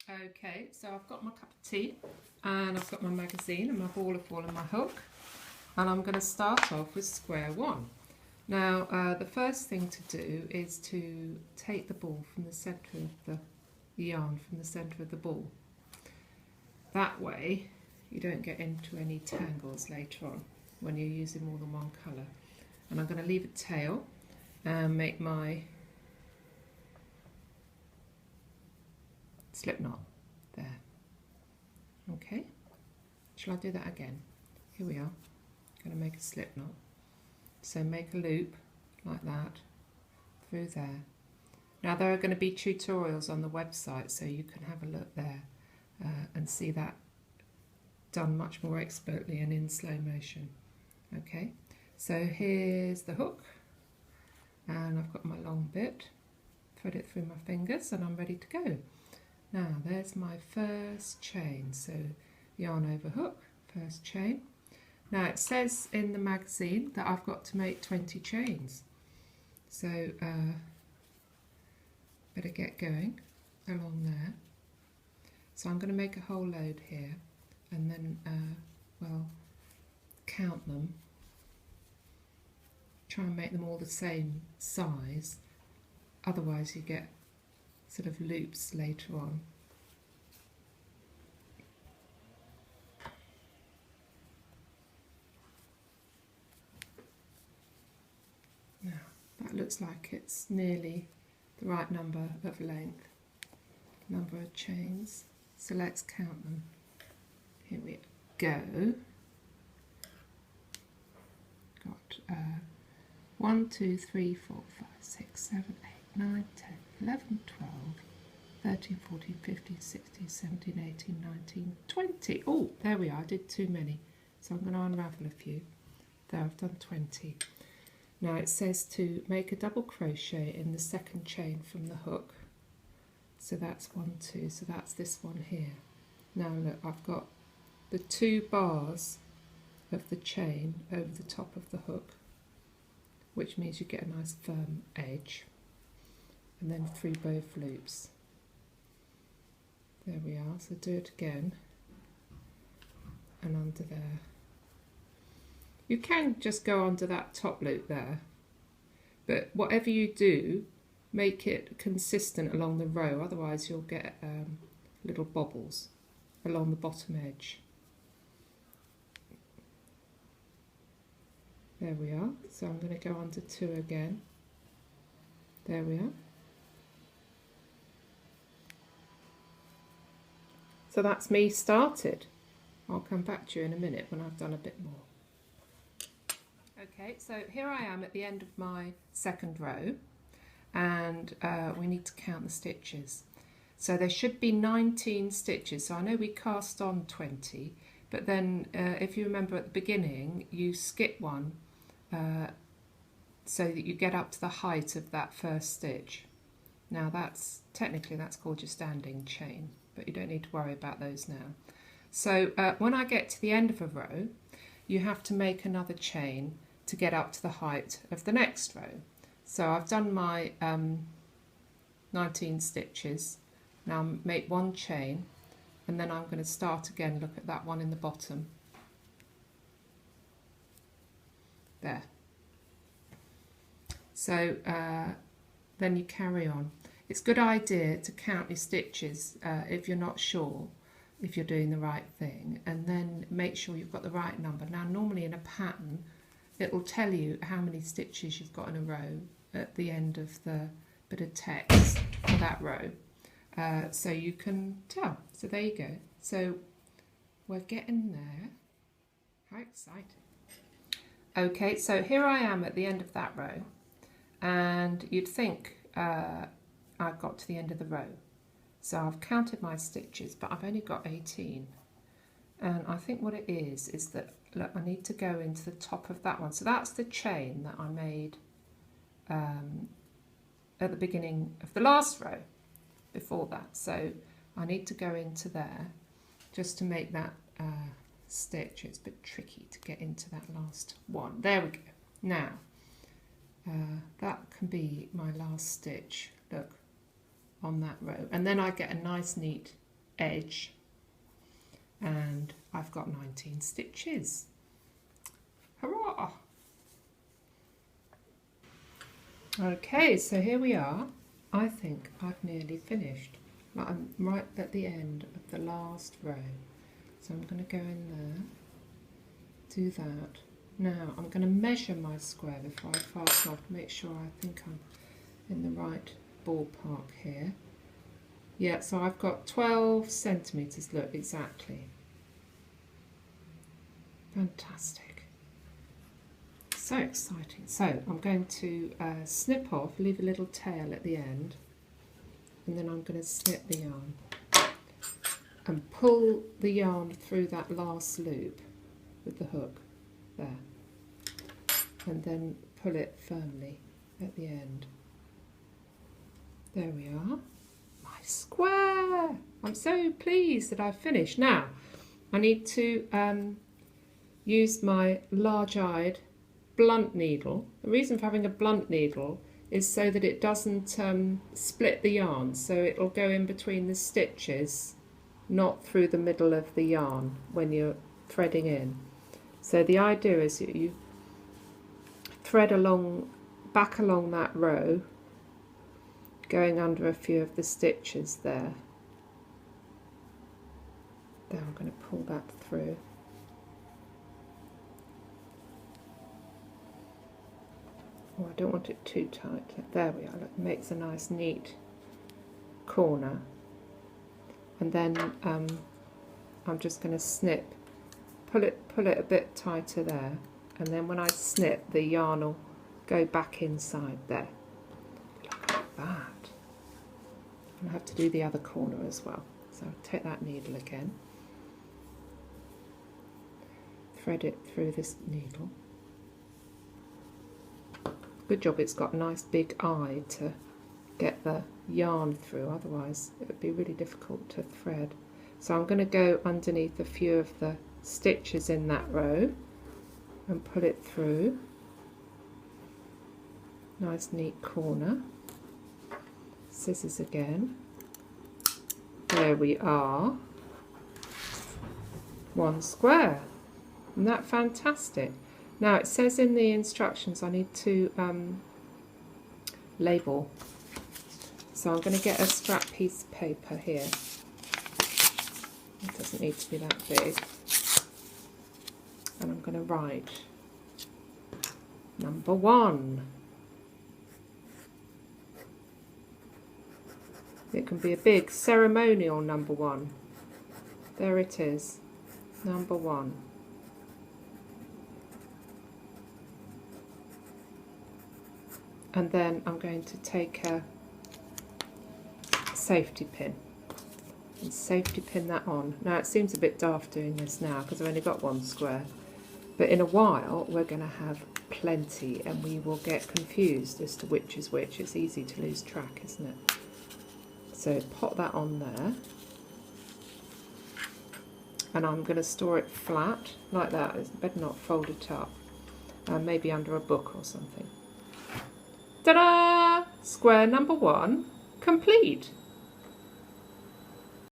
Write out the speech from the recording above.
Okay, so I've got my cup of tea and I've got my magazine and my ball of wool and my hook, and I'm going to start off with square one. Now the first thing to do is to take the ball from the centre of the yarn, from the centre of the ball. That way you don't get into any tangles later on when you're using more than one colour. And I'm going to leave a tail and make my slip knot there. Okay, shall I do that again? Here we are. I'm going to make a slip knot. So make a loop like that through there. Now there are going to be tutorials on the website, so you can have a look there and see that done much more expertly and in slow motion. Okay, so here's the hook, and I've got my long bit, thread it through my fingers, and I'm ready to go. Now there's my first chain, so yarn over hook, first chain. Now it says in the magazine that I've got to make 20 chains, so better get going along there. So I'm going to make a whole load here, and then well, count them, try and make them all the same size, otherwise you get sort of loops later on. Now that looks like it's nearly the right number of length, number of chains, so let's count them. Here we go. Got 1, 2, 3, 4, 5, 6, 7, 8, 9, 10, 11, 12, 13, 14, 15, 16, 17, 18, 19, 20. Oh, there we are, I did too many. So I'm going to unravel a few. There, I've done 20. Now it says to make a double crochet in the second chain from the hook. So that's 1, 2, so that's this one here. Now look, I've got the 2 bars of the chain over the top of the hook, which means you get a nice firm edge, and then through both loops. There we are, so do it again and under there. You can just go under that top loop there, but whatever you do, make it consistent along the row, otherwise you'll get little bobbles along the bottom edge. There we are, so I'm going to go under 2 again. There we are. So that's me started. I'll come back to you in a minute when I've done a bit more. Okay, so here I am at the end of my second row, and we need to count the stitches. So there should be 19 stitches. So I know we cast on 20, but then if you remember at the beginning, you skip one so that you get up to the height of that first stitch. Now that's technically that's called your standing chain, but you don't need to worry about those now. So when I get to the end of a row, you have to make another chain to get up to the height of the next row. So I've done my 19 stitches. Now make 1 chain, and then I'm going to start again. Look at that one in the bottom. There. So then you carry on. It's a good idea to count your stitches if you're not sure if you're doing the right thing, and then make sure you've got the right number. Now normally in a pattern it will tell you how many stitches you've got in a row at the end of the bit of text for that row, so you can tell. So there you go. So we're getting there. How exciting. Okay, so here I am at the end of that row, and you'd think I've got to the end of the row. So I've counted my stitches, but I've only got 18. And I think what it is that, look, I need to go into the top of that one. So that's the chain that I made at the beginning of the last row before that. So I need to go into there just to make that stitch. It's a bit tricky to get into that last one. There we go. Now that can be my last stitch, look, on that row, and then I get a nice neat edge, and I've got 19 stitches. Hurrah! Okay, so here we are. I think I've nearly finished. I'm right at the end of the last row. So I'm going to go in there, do that. Now I'm going to measure my square before I fasten off, make sure I think I'm in the right ballpark here. Yeah, so I've got 12 centimetres, look, exactly. Fantastic. So exciting. So I'm going to snip off, leave a little tail at the end, and then I'm going to snip the yarn and pull the yarn through that last loop with the hook there, and then pull it firmly at the end. There we are, my square. I'm so pleased that I've finished. Now I need to use my large-eyed blunt needle. The reason for having a blunt needle is so that it doesn't split the yarn, so it'll go in between the stitches, not through the middle of the yarn when you're threading in. So the idea is that you thread back along that row, going under a few of the stitches there. Then I'm going to pull that through. Oh, I don't want it too tight. There we are. Look, it makes a nice neat corner. And then I'm just going to snip, pull it a bit tighter there, and then when I snip, the yarn will go back inside there. Look at that. And I have to do the other corner as well. So I'll take that needle again, thread it through this needle. Good job it's got a nice big eye to get the yarn through, otherwise it would be really difficult to thread. So I'm going to go underneath a few of the stitches in that row and pull it through. Nice neat corner. Scissors again. There we are. One square. Isn't that fantastic? Now it says in the instructions I need to label. So I'm going to get a scrap piece of paper here. It doesn't need to be that big. And I'm going to write number 1. It can be a big ceremonial number 1. There it is, number 1. And then I'm going to take a safety pin and safety pin that on. Now it seems a bit daft doing this now because I've only got one square, but in a while we're going to have plenty and we will get confused as to which is which. It's easy to lose track, isn't it? So pop that on there, and I'm going to store it flat like that. It's better not fold it up, maybe under a book or something. Ta-da! Square number 1 complete.